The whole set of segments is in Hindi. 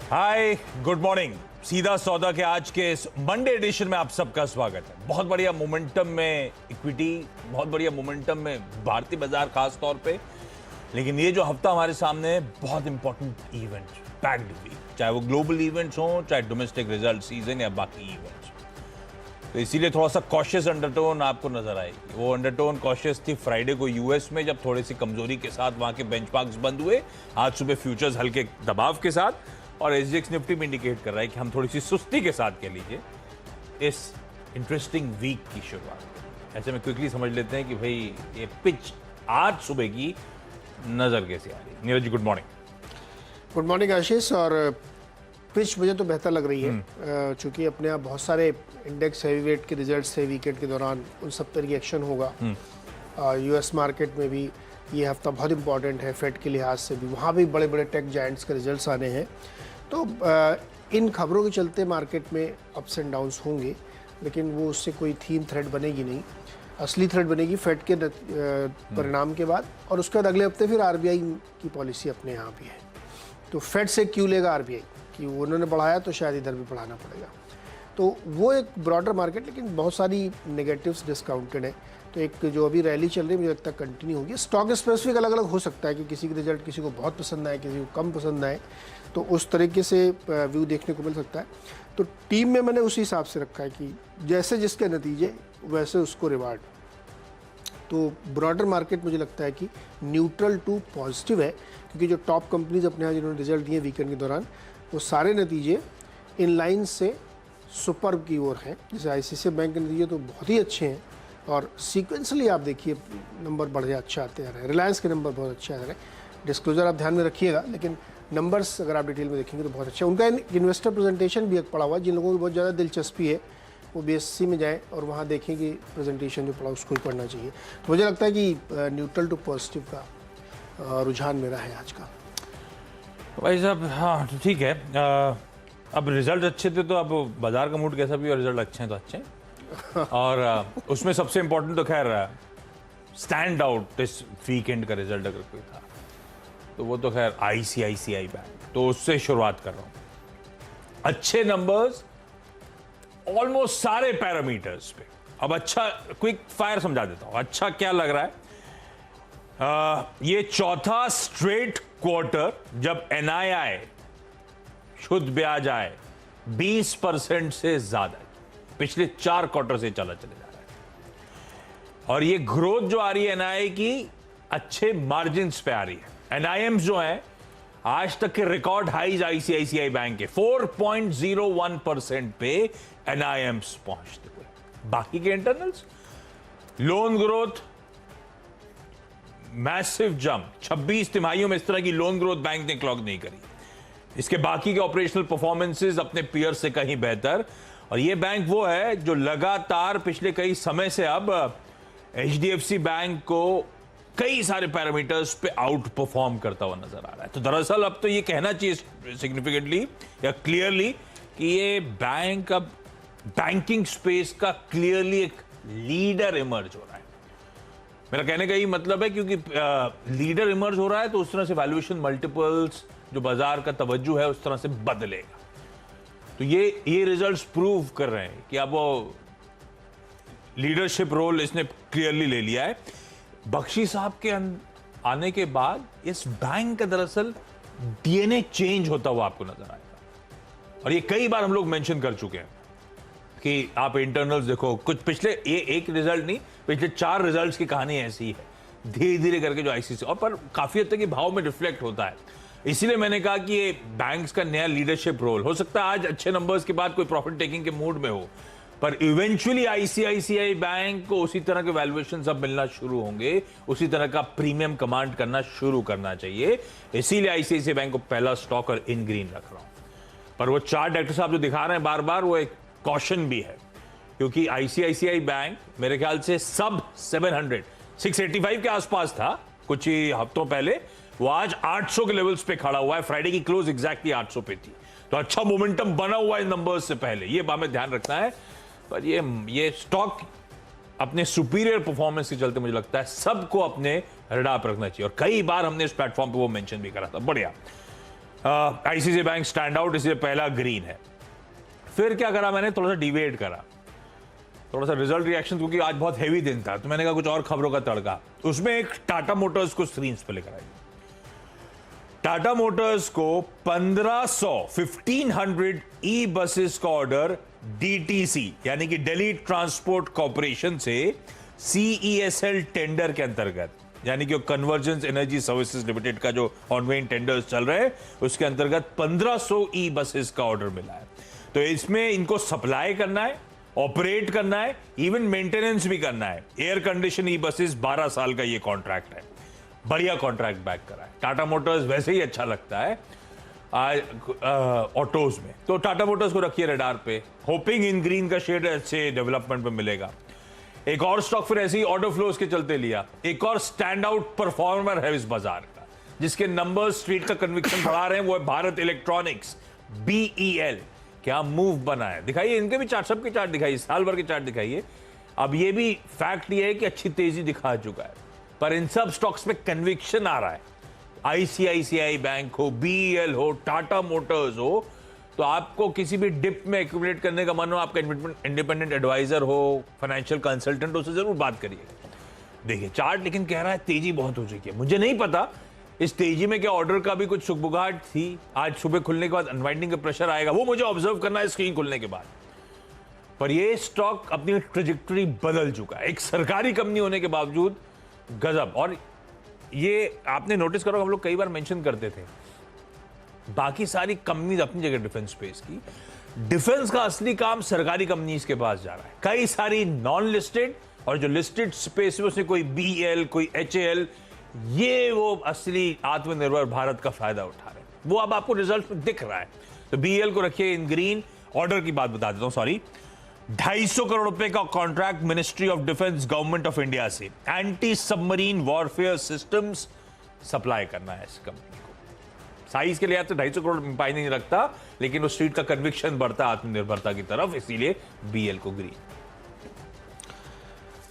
हाय, गुड मॉर्निंग। सीधा सौदा के आज के इस मंडे एडिशन में आप सबका स्वागत है। बहुत बढ़िया मोमेंटम में इक्विटी, बहुत बढ़िया मोमेंटम में भारतीय बाजार खास तौर पे। लेकिन ये जो हफ्ता हमारे सामने है, बहुत इंपॉर्टेंट इवेंट पैक्ड वीक, चाहे वो ग्लोबल इवेंट्स हों, चाहे डोमेस्टिक रिजल्ट सीजन या बाकी इवेंट्स। तो इसीलिए थोड़ा सा कॉशियस अंडरटोन आपको नजर आएगी। वो अंडरटोन कॉशियस थी फ्राइडे को यूएस में, जब थोड़ी सी कमजोरी के साथ वहां के बेंचमार्क्स बंद हुए। आज सुबह फ्यूचर्स हल्के दबाव के साथ, और एसजीएक्स निफ्टी में इंडिकेट कर रहा है कि हम थोड़ी सी सुस्ती के साथ कह लीजिए इस इंटरेस्टिंग वीक की शुरुआत। ऐसे में क्विकली समझ लेते हैं कि भाई ये पिच आज सुबह की नजर कैसी आ रही है। Neeraj ji, good morning. Good morning आशीष। और पिच मुझे तो बेहतर लग रही है, चूंकि अपने आप बहुत सारे इंडेक्स हैवीवेट के रिजल्ट्स है वीकेंड के दौरान, उन सब पर रिएक्शन होगा। यूएस मार्केट में भी ये हफ्ता बहुत इंपॉर्टेंट है फेड के लिहाज से भी, वहाँ भी बड़े बड़े टेक जायंट्स के रिजल्ट्स आने हैं। तो इन खबरों के चलते मार्केट में अप्स एंड डाउन्स होंगे, लेकिन वो उससे कोई थीम थ्रेड बनेगी नहीं। असली थ्रेड बनेगी फेड के परिणाम के बाद, और उसके बाद अगले हफ्ते फिर आरबीआई की पॉलिसी अपने यहाँ भी है। तो फेड से क्यों लेगा आरबीआई कि उन्होंने बढ़ाया तो शायद इधर भी बढ़ाना पड़ेगा। तो वो एक ब्रॉडर मार्केट, लेकिन बहुत सारी नेगेटिव्स डिस्काउंटेड है। तो एक जो अभी रैली चल रही है मुझे लगता है कंटिन्यू होगी। स्टॉक स्पेसिफिक अलग अलग हो सकता है कि किसी के रिजल्ट किसी को बहुत पसंद आए, किसी को कम पसंद आए, तो उस तरीके से व्यू देखने को मिल सकता है। तो टीम में मैंने उसी हिसाब से रखा है कि जैसे जिसके नतीजे वैसे उसको रिवार्ड। तो ब्रॉडर मार्केट मुझे लगता है कि न्यूट्रल टू पॉजिटिव है, क्योंकि जो टॉप कंपनीज अपने यहाँ जिन्होंने रिजल्ट दिए वीकेंड के दौरान, वो सारे नतीजे इन लाइन से सुपर की ओर हैं। जैसे आईसीआईसीआई बैंक के नतीजे तो बहुत ही अच्छे हैं, और सीक्वेंसली आप देखिए नंबर बढ़िया अच्छे आते आ रहे हैं। रिलायंस के नंबर बहुत अच्छे आ रहे हैं। डिस्क्लोजर आप ध्यान में रखिएगा, लेकिन नंबर्स अगर आप डिटेल में देखेंगे तो बहुत अच्छा। उनका इन्वेस्टर प्रेजेंटेशन भी एक पड़ा हुआ है। जिन लोगों की बहुत ज़्यादा दिलचस्पी है वो बीएससी में जाएँ और वहाँ देखें कि प्रेजेंटेशन जो पड़ा उसको ही पढ़ना चाहिए। तो मुझे लगता है कि न्यूट्रल टू पॉजिटिव का रुझान मेरा है आज का। भाई साहब, हाँ तो ठीक है। अब रिजल्ट अच्छे थे तो अब बाजार का मूड कैसा भी, और रिजल्ट अच्छे हैं तो अच्छे हैं। और उसमें सबसे इंपॉर्टेंट तो खैर स्टैंड आउट इस वीकेंड का रिजल्ट अगर कोई था तो वो तो खैर आईसीआईसीआई बैंक। तो उससे शुरुआत कर रहा हूं। अच्छे नंबर्स ऑलमोस्ट सारे पैरामीटर्स पे। अब अच्छा क्विक फायर समझा देता हूं। अच्छा क्या लग रहा है, ये चौथा स्ट्रेट क्वार्टर जब एनआईआई शुद्ध ब्याज आए 20% से ज्यादा, पिछले 4 क्वार्टर से चले जा रहा है। और ये ग्रोथ जो आ रही है एनआईआई की, अच्छे मार्जिन पे आ रही है। एनआईएम्स जो है आज तक के रिकॉर्ड हाईज आईसीआईसीआई बैंक के 4.01% पे एनआईएम्स पहुंचते हुए। बाकी के internals, loan growth massive jump, 26 तिमाहियों में इस तरह की लोन ग्रोथ बैंक ने क्लॉक नहीं करी। इसके बाकी के ऑपरेशनल परफॉर्मेंसेस अपने पीयर से कहीं बेहतर। और ये बैंक वो है जो लगातार पिछले कई समय से अब एचडीएफसी बैंक को कई सारे पैरामीटर्स पे आउट परफॉर्म करता हुआ नजर आ रहा है। तो दरअसल अब तो ये कहना चाहिए सिग्निफिकेंटली या क्लियरली कि ये बैंक अब बैंकिंग स्पेस का क्लियरली एक लीडर इमर्ज हो रहा है। मेरा कहने का ही मतलब है, क्योंकि लीडर इमर्ज हो रहा है तो उस तरह से वैल्यूएशन मल्टीपल्स, जो बाजार का तवज्जो है, उस तरह से बदलेगा। तो ये रिजल्ट्स प्रूव कर रहे हैं कि अब वो लीडरशिप रोल इसने क्लियरली ले लिया है। बख्शी साहब के आने के बाद इस बैंक का दरअसल डीएनए चेंज होता हुआ आपको नजर आएगा। और ये कई बार हम लोग मेंशन कर चुके हैं कि आप इंटरनल्स देखो, कुछ पिछले ये एक रिजल्ट नहीं, पिछले 4 रिजल्ट्स की कहानी ऐसी है। धीरे धीरे करके जो आईसीसी और पर काफी हद तक ये भाव में रिफ्लेक्ट होता है। इसीलिए मैंने कहा कि ये बैंक्स का नया लीडरशिप रोल हो सकता है। आज अच्छे नंबर्स के बाद कोई प्रॉफिट टेकिंग के मूड में हो, पर इवेंचुअली आईसीआईसीआई बैंक को उसी तरह के वैल्यूएशन अब मिलना शुरू होंगे, उसी तरह का प्रीमियम कमांड करना शुरू करना चाहिए। इसीलिए आईसीआईसीआई बैंक को पहला स्टॉक और इन ग्रीन रख रहा हूं। पर वो चार्ट डायरेक्टर साहब जो दिखा रहे हैं बार बार, वो एक कॉशन भी है, क्योंकि आईसीआईसीआई बैंक मेरे ख्याल से सब 685 के आसपास था कुछ ही हफ्तों पहले, वो आज 800 के लेवल्स पे खड़ा हुआ है। फ्राइडे की क्लोज एग्जैक्टली 800 पे थी। तो अच्छा मोमेंटम बना हुआ है नंबर्स से पहले, ये हमें ध्यान रखना है। पर ये स्टॉक अपने सुपीरियर परफॉर्मेंस के चलते मुझे लगता है सबको अपने रडार पर रखना चाहिए, और कई बार हमने इस प्लेटफॉर्म पे वो मेंशन भी करा था। बढ़िया। आईसीआईसीआई बैंक स्टैंड आउट, इसलिए पहला ग्रीन है। फिर क्या करा मैंने, थोड़ा सा डिवेट करा, थोड़ा सा रिजल्ट रिएक्शन, क्योंकि आज बहुत हैवी दिन था तो मैंने कहा कुछ और खबरों का तड़का। उसमें एक टाटा मोटर्स को स्क्रीन पे लेकर आई। टाटा मोटर्स को 1500 ई बसेस का ऑर्डर डीटीसी यानी कि दिल्ली ट्रांसपोर्ट कॉर्पोरेशन से सीईएसएल टेंडर के अंतर्गत, यानी कि कन्वर्जेंस एनर्जी सर्विसेज लिमिटेड का जो ऑनगोइंग टेंडर्स चल रहे हैं उसके अंतर्गत 1500 ई बसेस का ऑर्डर मिला है। तो इसमें इनको सप्लाई करना है, ऑपरेट करना है, इवन मेंटेनेंस भी करना है। एयर कंडीशन ई बसेस 12 साल का ये कॉन्ट्रैक्ट है, बढ़िया कॉन्ट्रैक्ट बैक करा है। टाटा मोटर्स वैसे ही अच्छा लगता है ऑटोज में, तो टाटा मोटर्स को रखिए रडार पे, होपिंग इन ग्रीन का शेड अच्छे डेवलपमेंट पे मिलेगा। एक और स्टॉक फिर ऐसे ही ऑर्डर फ्लोज के चलते लिया, एक और स्टैंड आउट परफॉर्मर है इस बाजार का, जिसके नंबर्स स्ट्रीट का कन्विक्शन बढ़ा रहे हैं, वो है भारत इलेक्ट्रॉनिक्स, BEL। क्या मूव बना है, दिखाइए इनके भी चार्ट, सबके चार्ट दिखाइए, साल भर के चार्ट दिखाइए। अब ये भी फैक्ट ये है कि अच्छी तेजी दिखा चुका है, पर इन सब स्टॉक्स में कन्विक्शन आ रहा है। आईसीआईसीआई बैंक हो, BEL हो, टाटा मोटर्स हो, तो आपको किसी भी डिप में एक्यूमुलेट करने का मन हो, आपका इंडिपेंडेंट एडवाइजर हो, फाइनेंशियल कंसल्टेंट हो, उससे जरूर बात करिए। देखिए चार्ट लेकिन कह रहा है तेजी बहुत हो चुकी है। मुझे नहीं पता इस तेजी में क्या ऑर्डर का भी कुछ सुगबुगाहट थी, आज सुबह खुलने के बाद अनवाइंडिंग का प्रेशर आएगा, वो मुझे ऑब्जर्व करना है स्क्रीन खुलने के बाद। पर ये स्टॉक अपनी ट्रेजेक्टरी बदल चुका है, एक सरकारी कंपनी होने के बावजूद गजब। और ये आपने नोटिस करो, हम लोग कई बार मेंशन करते थे, बाकी सारी कंपनीज अपनी जगह डिफेंस स्पेस की, डिफेंस का असली काम सरकारी कंपनीज के पास जा रहा है। कई सारी नॉन लिस्टेड और जो लिस्टेड स्पेस में, उसमें कोई BEL, कोई HAL, ये वो असली आत्मनिर्भर भारत का फायदा उठा रहे हैं, वो अब आपको रिजल्ट में दिख रहा है। तो BEL को रखिए इन ग्रीन। ऑर्डर की बात बता देता हूं, सॉरी, 250 करोड़ रुपए का contract ministry of defence government of India से anti submarine warfare systems supply करना है इस कंपनी को। साइज के लिए तो 250 करोड़ मायने नहीं रखता, लेकिन उस स्ट्रीट का कन्विक्शन बढ़ता आत्मनिर्भरता की तरफ, इसीलिए BEL को ग्रीन।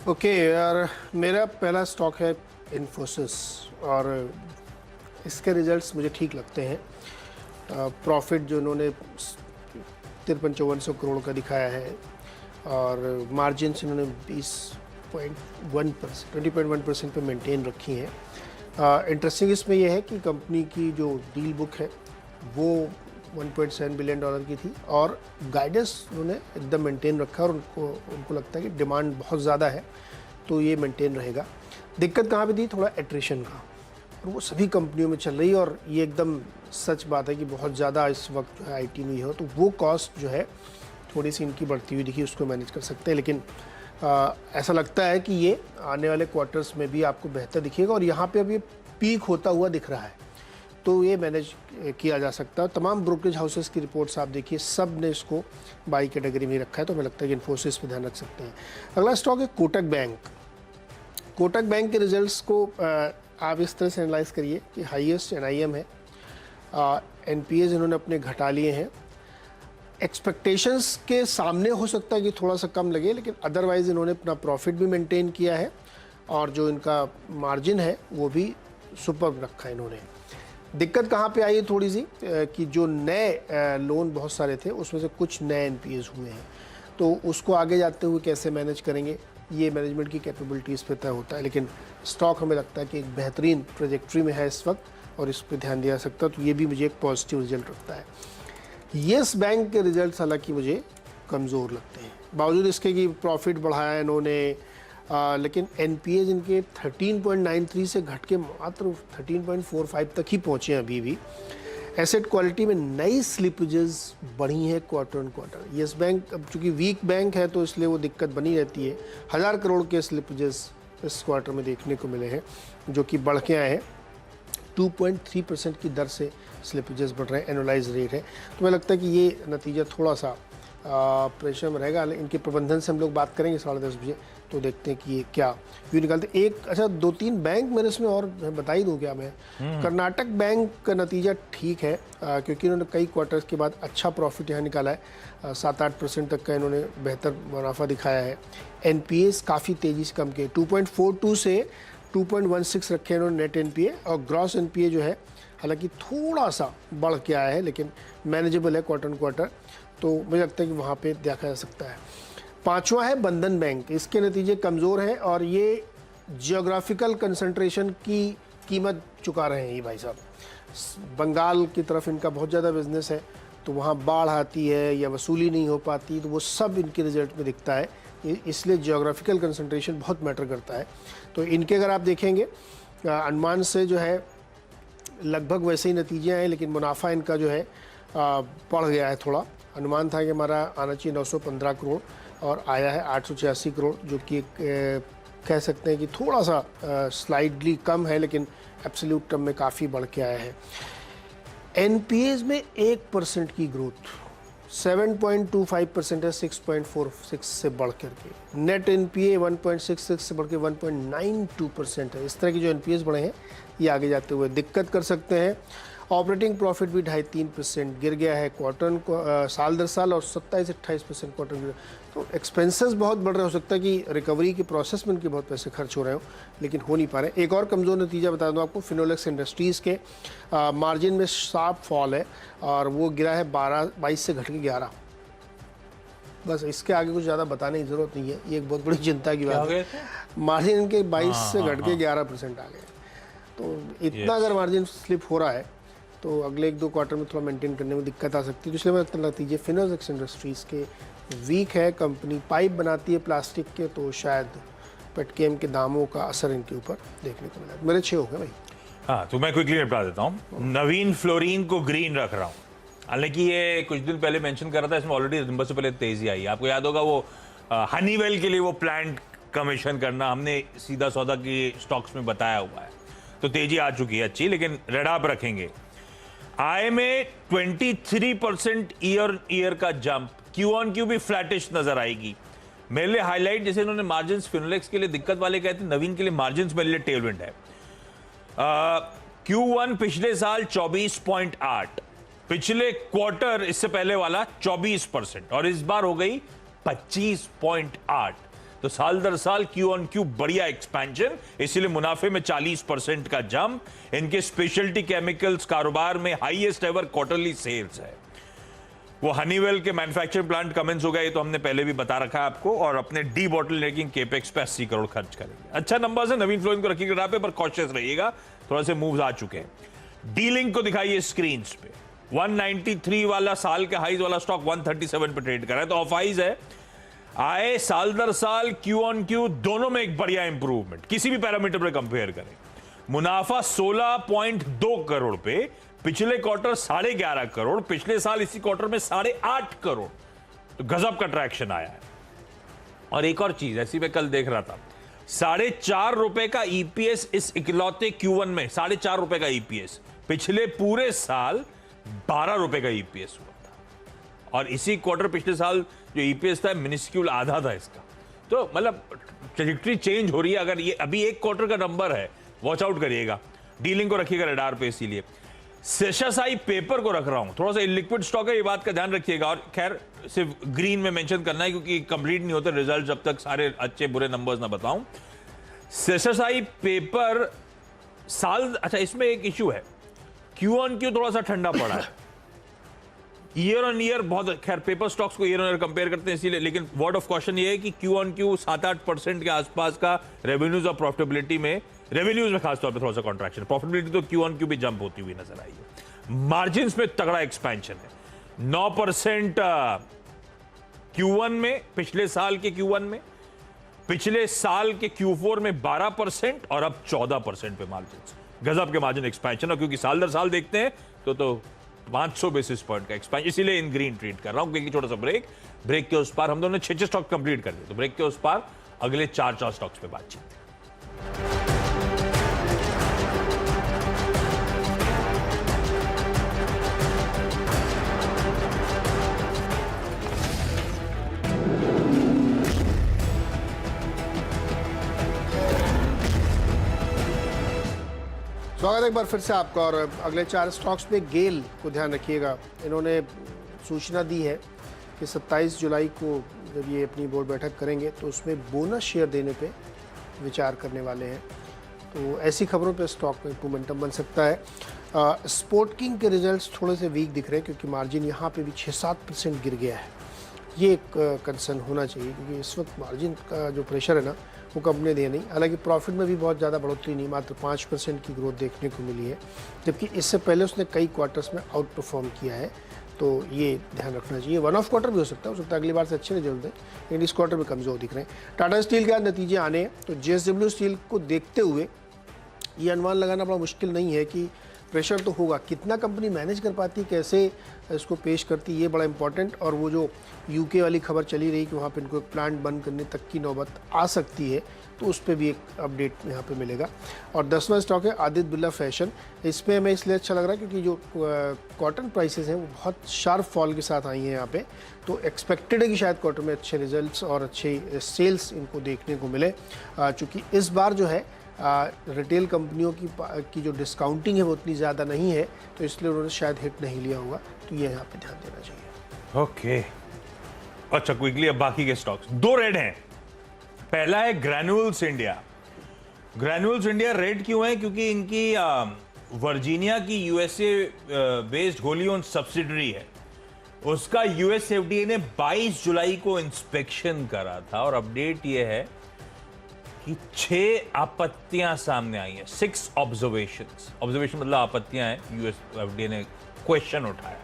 ओके यार, मेरा पहला स्टॉक है इन्फोसिस, और इसके रिजल्ट्स मुझे ठीक लगते हैं। प्रॉफिट जो उन्होंने 53-5400 करोड़ का दिखाया है, और मार्जिन्स इन्होंने 20.1% पे मेंटेन रखी हैं। इंटरेस्टिंग इसमें यह है कि कंपनी की जो डील बुक है वो $1.7 बिलियन की थी, और गाइडेंस उन्होंने एकदम मेंटेन रखा, और उनको लगता है कि डिमांड बहुत ज़्यादा है तो ये मेंटेन रहेगा। दिक्कत कहाँ पे थी, थोड़ा एट्रिशन का, और वो सभी कंपनियों में चल रही है, और ये एकदम सच बात है कि बहुत ज़्यादा इस वक्त जो है IT में हो, तो वो कॉस्ट जो है थोड़ी सी इनकी बढ़ती हुई दिखी, उसको मैनेज कर सकते हैं। लेकिन ऐसा लगता है कि ये आने वाले क्वार्टर्स में भी आपको बेहतर दिखेगा, और यहाँ पे अब ये पीक होता हुआ दिख रहा है, तो ये मैनेज किया जा सकता है। तमाम ब्रोकरेज हाउसेस की रिपोर्ट्स आप देखिए, सब ने इसको बाई कैटेगरी में रखा है, तो हमें लगता है कि इन्फोसिस पे ध्यान रख सकते हैं। अगला स्टॉक है कोटक बैंक। कोटक बैंक के रिजल्ट्स को आप इस तरह से एनालाइज करिए कि हाईएस्ट NIM है, NPAs इन्होंने अपने घटा लिए हैं, एक्सपेक्टेशंस के सामने हो सकता है कि थोड़ा सा कम लगे, लेकिन अदरवाइज इन्होंने अपना प्रॉफिट भी मेंटेन किया है, और जो इनका मार्जिन है वो भी सुपर रखा है इन्होंने। दिक्कत कहाँ पे आई है थोड़ी सी, कि जो नए लोन बहुत सारे थे उसमें से कुछ नए NPAs हुए हैं, तो उसको आगे जाते हुए कैसे मैनेज करेंगे, ये मैनेजमेंट की कैपेबिलिटीज़ पे तय होता है। लेकिन स्टॉक हमें लगता है कि एक बेहतरीन ट्रेजेक्ट्री में है इस वक्त, और इस पर ध्यान दिया सकता है, तो ये भी मुझे एक पॉजिटिव रिजल्ट रखता है। येस बैंक के रिजल्ट्स हालांकि मुझे कमज़ोर लगते हैं, बावजूद इसके कि प्रॉफिट बढ़ाया इन्होंने, लेकिन NPAs इनके 13.93 से घट के मात्र 13.45 तक ही पहुँचे हैं अभी भी। एसेट क्वालिटी में नई स्लिपेजेस बढ़ी हैं quarter on quarter. Yes bank अब चूँकि वीक बैंक है तो इसलिए वो दिक्कत बनी रहती है। 1000 करोड़ के स्लिपेजेस इस क्वार्टर में देखने को मिले हैं, जो कि बढ़ के आए हैं। 2.3% की दर से स्लिपेजेस बढ़ रहे हैं, एनुअलाइज रेट है। तो मुझे लगता है कि ये नतीजा थोड़ा सा प्रेशर में रहेगा। इनके प्रबंधन से हम लोग बात करेंगे 10:30 बजे, तो देखते हैं कि ये क्या व्यू निकालते। एक अच्छा 2-3 बैंक मेरे इसमें और बता ही दूँ क्या मैं। कर्नाटक बैंक का नतीजा ठीक है, क्योंकि इन्होंने कई क्वार्टर्स के बाद अच्छा प्रॉफिट यहाँ निकाला है। 7-8% तक का इन्होंने बेहतर मुनाफा दिखाया है। NPAs काफ़ी तेज़ी से कम किए, 2.42 से 2.16 रखे इन्होंने नेट NPA, और ग्रॉस NPA जो है हालांकि थोड़ा सा बढ़ के आया है लेकिन मैनेजेबल है क्वार्टर ऑन क्वार्टर, तो मुझे लगता है कि वहाँ पे देखा जा सकता है। पांचवा है बंधन बैंक, इसके नतीजे कमज़ोर हैं और ये जियोग्राफिकल कंसंट्रेशन की कीमत चुका रहे हैं ये भाई साहब। बंगाल की तरफ इनका बहुत ज़्यादा बिजनेस है, तो वहाँ बाढ़ आती है या वसूली नहीं हो पाती, तो वो सब इनके रिजल्ट में दिखता है, इसलिए जियोग्राफिकल कंसंट्रेशन बहुत मैटर करता है। तो इनके अगर आप देखेंगे अनुमान से जो है लगभग वैसे ही नतीजे आए, लेकिन मुनाफा इनका जो है बढ़ गया है थोड़ा। अनुमान था कि हमारा आना चाहिए 915 करोड़ और आया है 886 करोड़, जो कि कह सकते हैं कि थोड़ा सा स्लाइडली कम है, लेकिन एब्सोल्यूट टर्म में काफ़ी बढ़ के आया है। एनपीएज में 1% की ग्रोथ, 7.25% है 6.46 से बढ़ करके। नेट एनपीए 1.66 से बढ़ के 1.92% है। इस तरह की जो एनपीएस बढ़े हैं ये आगे जाते हुए दिक्कत कर सकते हैं। ऑपरेटिंग प्रॉफिट भी 2.5-3% गिर गया है क्वार्टर साल दर साल, और 27-28% क्वार्टर गिर। तो एक्सपेंसेस बहुत बढ़ रहे, हो सकता है कि रिकवरी के प्रोसेस में उनके बहुत पैसे खर्च हो रहे हो, लेकिन हो नहीं पा रहे। एक और कमज़ोर नतीजा बता दूं आपको, फिनोलेक्स इंडस्ट्रीज़ के मार्जिन में शार्प फॉल है और वो गिरा है 22 से घट के 11। बस इसके आगे कुछ ज़्यादा बताने की ज़रूरत नहीं है, ये एक बहुत बड़ी चिंता की बात है। मार्जिन इनके 22 से घट के 11% आ गए। तो इतना अगर मार्जिन स्लिप हो रहा है तो अगले 1-2 क्वार्टर में थोड़ा मेंटेन करने में दिक्कत आ सकती है। तो इसलिए मैं नतीजे फिनोलेक्स इंडस्ट्रीज़ के वीक है। कंपनी पाइप बनाती है प्लास्टिक के, तो शायद पेटकेम के दामों का असर इनके ऊपर देखने को मिला। मेरे 6 हो गए भाई। हाँ, तो मैं क्विकली निपटा देता हूँ। नवीन फ्लोरीन को ग्रीन रख रहा हूँ, हालांकि ये कुछ दिन पहले मेंशन कर रहा था, इसमें ऑलरेडी नंबर से पहले तेजी आई है। आपको याद होगा वो हनीवेल के लिए वो प्लांट कमीशन करना हमने सीधा सौदा की स्टॉक्स में बताया हुआ है, तो तेजी आ चुकी है अच्छी, लेकिन रेड आप रखेंगे। आय में 23% ईयर का जंप, क्यू ऑन क्यू भी फ्लैटिश नजर आएगी। मेरे लिए हाईलाइट, जैसे इन्होंने मार्जिन फिनोलेक्स के लिए दिक्कत वाले कहते हैं, नवीन के लिए मार्जिन मेरे लिए टेलविंड है। Q1 पिछले साल 24.8, पिछले क्वार्टर इससे पहले वाला 24%, और इस बार हो गई 25.8। तो साल दर साल क्यू ऑन क्यू बढ़िया एक्सपेंशन, इसीलिए मुनाफे में 40% का जंप। इनके स्पेशलिटी केमिकल्स कारोबार में हाईएस्ट एवर क्वार्टरली सेल्स है। वो हनीवेल के मैन्युफैक्चरिंग प्लांट कमेंस हो गया, ये तो हमने पहले भी बता रखा है आपको, और अपने डी बॉटलनेकिंग केपेक्स पे 80 करोड़ खर्च करेंगे। अच्छा नंबर है। नवीन फ्लोरिन को रखिएगा ग्राफ पे, पर कॉशियस रहिएगा, थोड़ा से मूव्स आ चुके हैं। डीलिंग को दिखाइए स्क्रीन पे, 193 वाला साल के हाईज वाला स्टॉक 137 पे ट्रेड कर रहा है, तो ऑफ हाईज है। आए साल दर साल क्यू ऑन क्यू दोनों में एक बढ़िया इंप्रूवमेंट, किसी भी पैरामीटर पर कंपेयर करें। मुनाफा 16.2 करोड़ पे, पिछले क्वार्टर 11.5 करोड़, पिछले साल इसी क्वार्टर में 8.5 करोड़, तो गजब का ट्रैक्शन आया है। और एक और चीज ऐसी मैं कल देख रहा था, 4.5 रुपए का ईपीएस इस इकलौते Q1 में, 4.5 रुपए का ईपीएस, पिछले पूरे साल 12 रुपए का ईपीएस हुआ था। और इसी क्वार्टर पिछले साल जो ईपीएस था मिनिस्क्यूल आधा था इसका। तो मतलब ट्रैजेक्टरी चेंज हो रही है। अगर ये अभी एक क्वार्टर का नंबर है, वॉच आउट करिएगा। डीलिंग को रखिएगा रडार पे, इसीलिए सेशासाई पेपर को रख रहा हूं, थोड़ा सा इलिक्विड स्टॉक है, ये बात का ध्यान रखिएगा। और खैर सिर्फ ग्रीन में मेंशन करना है क्योंकि कंप्लीट नहीं होते रिजल्ट जब तक सारे अच्छे बुरे नंबर्स ना बताऊं। सेशासाई पेपर साल, अच्छा इसमें एक इशू है, क्यू ऑन क्यू थोड़ा सा ठंडा पड़ा है, ईयर ऑन ईयर बहुत, खैर पेपर स्टॉक्स को ईयर ऑन ईयर कंपेयर करते हैं इसीलिए, लेकिन वर्ड ऑफ क्वेश्चन ये है कि क्यू ऑन क्यू 7-8% के आसपास का रेवेन्यूज और प्रॉफिटेबिलिटी में, रेवेन्यूज में खासतौर पे थोड़ा सा कॉन्ट्रैक्शन, प्रॉफिटेबिलिटी तो क्यू ऑन क्यू भी जंप होती हुई नजर आई है। मार्जिन में तगड़ा एक्सपेंशन है, 9% Q1 में, पिछले साल के Q1 में, पिछले साल के Q4 में 12% और अब 14% पे मार्जिन। गजब के मार्जिन एक्सपेंशन, और क्योंकि साल दर साल देखते हैं तो 500 बेसिस पॉइंट का एक्सपेंशन, इसीलिए इन ग्रीन ट्रीट कर रहा हूं। क्योंकि छोटा सा ब्रेक के उस पार हम दोनों 6 स्टॉक कंप्लीट कर दिए, तो ब्रेक के उस पार अगले 4 स्टॉक्स पे बातचीत। स्वागत है एक बार फिर से आपका। और अगले 4 स्टॉक्स में गेल को ध्यान रखिएगा। इन्होंने सूचना दी है कि 27 जुलाई को जब ये अपनी बोर्ड बैठक करेंगे तो उसमें बोनस शेयर देने पे विचार करने वाले हैं। तो ऐसी खबरों पे स्टॉक में मोमेंटम बन सकता है। स्पोर्ट किंग के रिजल्ट्स थोड़े से वीक दिख रहे हैं क्योंकि मार्जिन यहाँ पे भी 6-7% गिर गया है। ये एक कंसर्न होना चाहिए क्योंकि इस वक्त मार्जिन का जो प्रेशर है ना वो कंपनी दे नहीं। हालांकि प्रॉफिट में भी बहुत ज़्यादा बढ़ोतरी नहीं, मात्र 5% की ग्रोथ देखने को मिली है, जबकि इससे पहले उसने कई क्वार्टर्स में आउट परफॉर्म किया है। तो ये ध्यान रखना चाहिए। वन ऑफ क्वार्टर भी हो सकता है अगली बार से अच्छे रिजल्ट दें, लेकिन इस क्वार्टर में कमज़ोर दिख रहे हैं। टाटा स्टील के आज नतीजे आने हैं, तो JSW स्टील को देखते हुए ये अनुमान लगाना बड़ा मुश्किल नहीं है कि प्रेशर तो होगा, कितना कंपनी मैनेज कर पाती, कैसे इसको पेश करती, ये बड़ा इंपॉर्टेंट। और वो जो UK वाली खबर चली रही कि वहाँ पे इनको एक प्लांट बंद करने तक की नौबत आ सकती है, तो उस पर भी एक अपडेट यहाँ पे मिलेगा। और 10वां स्टॉक है आदित्य बिरला फैशन। इसमें हमें इसलिए अच्छा लग रहा है क्योंकि जो कॉटन प्राइसेस हैं वो बहुत शार्प फॉल के साथ आई हैं यहाँ पे, तो एक्सपेक्टेड है कि शायद क्वार्टर में अच्छे रिजल्ट्स और अच्छे सेल्स इनको देखने को मिले। चूँकि इस बार जो है रिटेल कंपनियों की जो डिस्काउंटिंग है वो उतनी ज़्यादा नहीं है, तो इसलिए उन्होंने शायद हिट नहीं लिया होगा, तो ये यहाँ पे ध्यान देना चाहिए। ओके अच्छा, क्विकली अब बाकी के स्टॉक्स। 2 रेड हैं। पहला है granules India. Granules India red क्यों है? क्योंकि इनकी वर्जीनिया की USA based Holi own subsidiary है, उसका US FDA ने 22 जुलाई को इंस्पेक्शन करा था और अपडेट ये है कि 6 आपत्तियां सामने आई हैं। 6 ऑब्जर्वेशंस। ऑब्जर्वेशन मतलब आपत्तियां हैं, US FDA ने क्वेश्चन उठाया।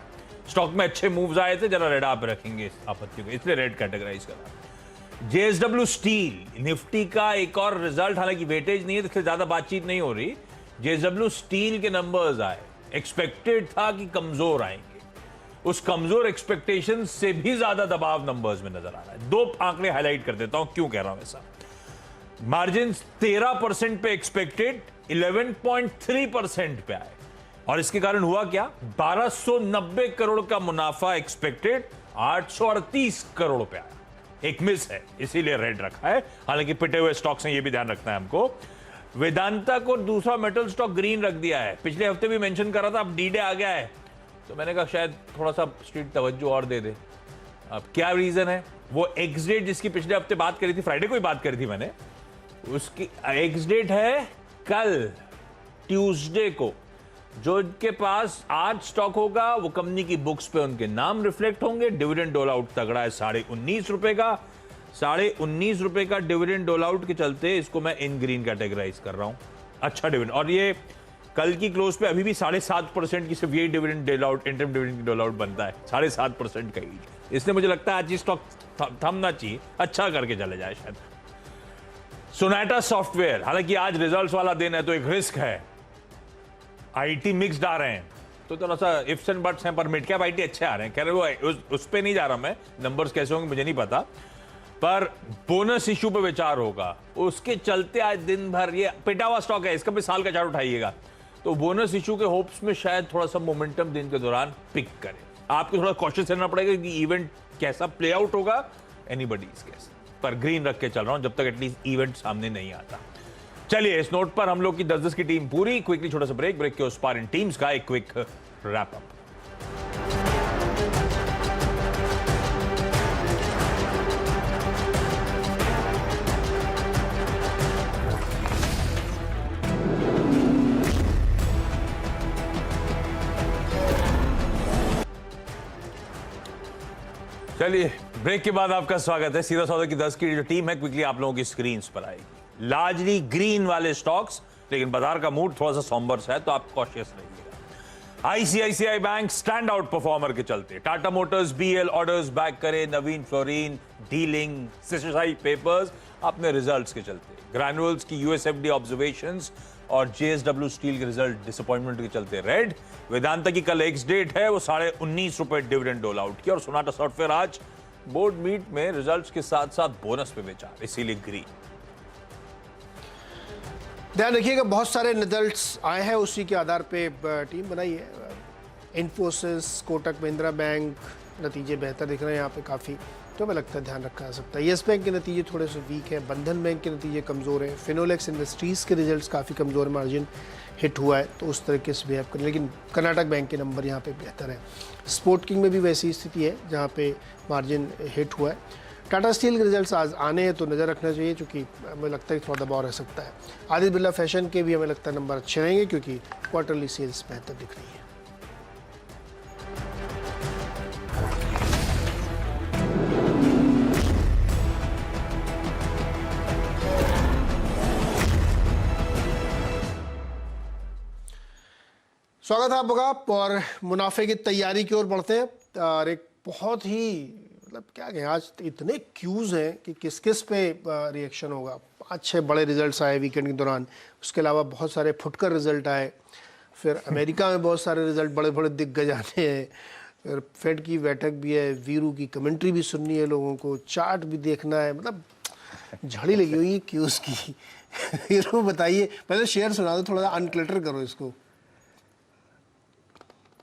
स्टॉक में अच्छे मूव्स आए थे, जरा रेड आप रखेंगे इस आपत्तियों को, इसलिए रेड कैटेगराइज करा। JSW स्टील, निफ्टी का एक और रिजल्ट, हालांकि वेटेज नहीं है इसलिए ज्यादा बातचीत नहीं हो रही। JSW स्टील के नंबर्स आए, एक्सपेक्टेड था कि कमजोर आएंगे, उस कमजोर एक्सपेक्टेशन से भी ज्यादा दबाव नंबर्स में नजर आ रहा है। 2 आंकड़े हाईलाइट कर देता हूं क्यों कह रहा हूं ऐसा। मार्जिन 13% पे एक्सपेक्टेड 11.3% पे आए, और इसके कारण हुआ क्या? 1290 करोड़ का मुनाफा एक्सपेक्टेड 838 करोड़ पे आया। एक मिस है, इसीलिए रेड रखा है। हालांकि पिटे हुए स्टॉक्स हैं, ये भी ध्यान रखना है हमको। वेदांता को दूसरा मेटल स्टॉक ग्रीन रख दिया है। पिछले हफ्ते भी मेंशन कर रहा था, अब D-Day आ गया है, तो मैंने कहा शायद थोड़ा सा स्ट्रीट तवज्जो और दे दे। अब क्या रीजन है? वो एक्स डेट जिसकी पिछले हफ्ते बात करी थी, फ्राइडे को ही बात करी थी मैंने, उसकी एक्स डेट है कल ट्यूसडे को। जो इनके पास आज स्टॉक होगा वो कंपनी की बुक्स पे उनके नाम रिफ्लेक्ट होंगे। डिविडेंड डोल आउट तगड़ा है 19.5 रुपए का, 19.5 रुपए का डिविडेंड डोल आउट के चलते इसको मैं इन ग्रीन कैटेगराइज कर रहा हूं। अच्छा डिविडेंड, और ये कल की क्लोज पे अभी भी 7.5% की सिर्फ यही डिविडेंड डोल आउट, इंटरम डिविडेंड डोल आउट बनता है 7.5% का ही। इसलिए मुझे लगता है आज ये स्टॉक थमना चाहिए, अच्छा करके चले जाए शायद। सोनाटा सॉफ्टवेयर, हालांकि आज रिजल्ट्स वाला दिन है तो एक रिस्क है, IT मिक्स्ड आ रहे हैं, तो थोड़ा सा इफ्स एंड बट्स हैं, पर मिड कैप IT अच्छे आ रहे हैं। कह रहे वो उस पे नहीं जा रहा मैं, नंबर्स कैसे होंगे मुझे नहीं पता, पर बोनस इशू पे विचार होगा, उसके चलते आज दिन भर ये पिटा हुआ स्टॉक है, इसका भी साल का चार्ट उठाइएगा, तो बोनस इशू के होप्स में शायद थोड़ा सा मोमेंटम दिन के दौरान पिक करे। आपको थोड़ा कॉशियस रहना पड़ेगा कि इवेंट कैसा प्ले आउट होगा, एनीबॉडीज गेस, पर ग्रीन रख के चल रहा हूं जब तक एटलीस्ट इवेंट सामने नहीं आता। चलिए, इस नोट पर हम लोग की 10-10 की टीम पूरी। क्विकली छोटा सा ब्रेक के उस पार इन टीम्स का एक क्विक रैप अप। चलिए, ब्रेक के बाद आपका स्वागत है। सीधा सौदा की 10 की जो टीम है क्विकली आप लोगों की स्क्रीन पर आएगी। लार्जली ग्रीन वाले स्टॉक्स, लेकिन बाजार का मूड थोड़ा सा सॉम्बर है, तो आप कॉशियस रहिएगा। ICICI bank stand out performer के चलते, Tata Motors BL orders back करे, नवीन फ्लोरीन डीलिंग, CCI पेपर्स अपने रिजल्ट्स के चलते, ग्रैन्यूल्स की US FDA ऑब्जर्वेशंस और JSW स्टील के रिजल्ट डिसअपॉइंटमेंट के चलते रेड। वेदांता की कल एक्स डेट है, वो 19.5 रुपए डिविडेंड डोल आउट किया। और सोनाटा सॉफ्टवेयर आज बोर्ड मीट में रिजल्ट्स के साथ साथ बोनस पे विचार, इसीलिए ग्रीन। ध्यान रखिएगा, बहुत सारे रिजल्ट्स आए हैं, उसी के आधार पे टीम बनाई है। इन्फोसिस, कोटक महिंद्रा बैंक नतीजे बेहतर दिख रहे हैं यहाँ पे काफ़ी, तो हमें लगता है ध्यान रखा जा सकता है। येस बैंक के नतीजे थोड़े से वीक है, बंधन बैंक के नतीजे कमज़ोर हैं, फिनोलेक्स इंडस्ट्रीज़ के रिजल्ट्स काफ़ी कमज़ोर है, मार्जिन हिट हुआ है तो उस तरीके से बिहेव करें, लेकिन कर्नाटक बैंक के नंबर यहाँ पे बेहतर है। स्पोर्ट किंग में भी वैसी स्थिति है जहाँ पे मार्जिन हिट हुआ है। टाटा स्टील के रिजल्ट्स आज आने हैं तो नज़र रखना चाहिए, क्योंकि हमें लगता है कि थोड़ा दबाव रह सकता है। आदित्य बिरला फैशन के भी हमें लगता है नंबर अच्छे रहेंगे, क्योंकि क्वार्टरली सेल्स बेहतर दिख रही है। स्वागत है आपका, और मुनाफे की तैयारी की ओर बढ़ते हैं। और एक बहुत ही मतलब क्या कहें, आज इतने क्यूज हैं कि किस किस पे रिएक्शन होगा। 5-6 बड़े रिजल्ट्स आए वीकेंड के दौरान, उसके अलावा बहुत सारे फुटकर रिजल्ट आए, फिर अमेरिका में बहुत सारे रिजल्ट बड़े बड़े दिग्गज आते हैं, फिर फेड की बैठक भी है, वीरू की कमेंट्री भी सुननी है लोगों को, चार्ट भी देखना है, मतलब झड़ी लगी हुई है क्यूज की। वीरू बताइए, पहले शेयर सुना दो, थोड़ा सा अनक्लटर करो इसको।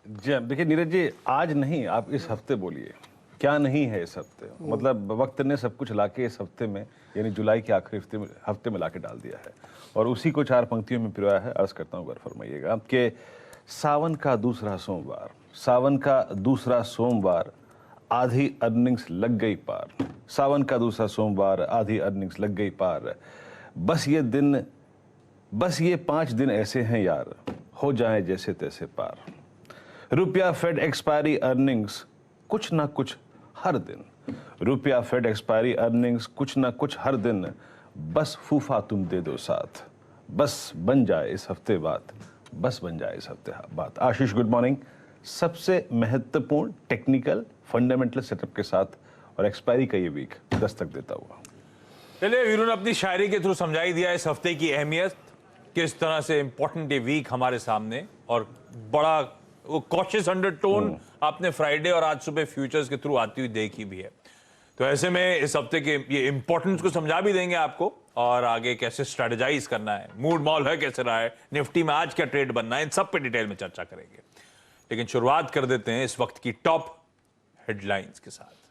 जी देखिए नीरज जी, आज नहीं, आप इस हफ्ते बोलिए क्या नहीं है इस हफ्ते। मतलब वक्त ने सब कुछ लाके इस हफ्ते में, यानी जुलाई के आखिरी हफ्ते में लाके डाल दिया है, और उसी को 4 पंक्तियों में पिरोया है। अर्ज करता हूँ, गौर फरमाइएगा कि सावन का दूसरा सोमवार आधी अर्निंग्स लग गई पार। सावन का दूसरा सोमवार आधी अर्निंग्स लग गई पार। बस ये 5 दिन ऐसे हैं यार, हो जाएं जैसे तैसे पार। रुपया फेड एक्सपायरी अर्निंग्स कुछ ना कुछ हर दिन, रुपया फेड एक्सपायरी अर्निंग्स कुछ ना कुछ हर दिन। बस फूफा तुम दे दो साथ, बस बन जाए इस हफ्ते बात। आशीष, गुड मॉर्निंग। सबसे महत्वपूर्ण टेक्निकल फंडामेंटल सेटअप के साथ और एक्सपायरी का ये वीक दस्तक देता हुआ। चलिए, वीरू ने अपनी शायरी के थ्रू समझाई दिया इस हफ्ते की अहमियत, किस तरह से इंपॉर्टेंट ये वीक हमारे सामने, और बड़ा वो कॉशियस अंडरटोन आपने फ्राइडे और आज सुबह फ्यूचर्स के थ्रू आती हुई देखी भी है। तो ऐसे में इस हफ्ते के ये इंपॉर्टेंस को समझा भी देंगे आपको, और आगे कैसे स्ट्रेटेजाइज करना है, मूड मॉल है कैसे रहा है, निफ्टी में आज क्या ट्रेड बनना है, इन सब पे डिटेल में चर्चा करेंगे। लेकिन शुरुआत कर देते हैं इस वक्त की टॉप हेडलाइंस के साथ।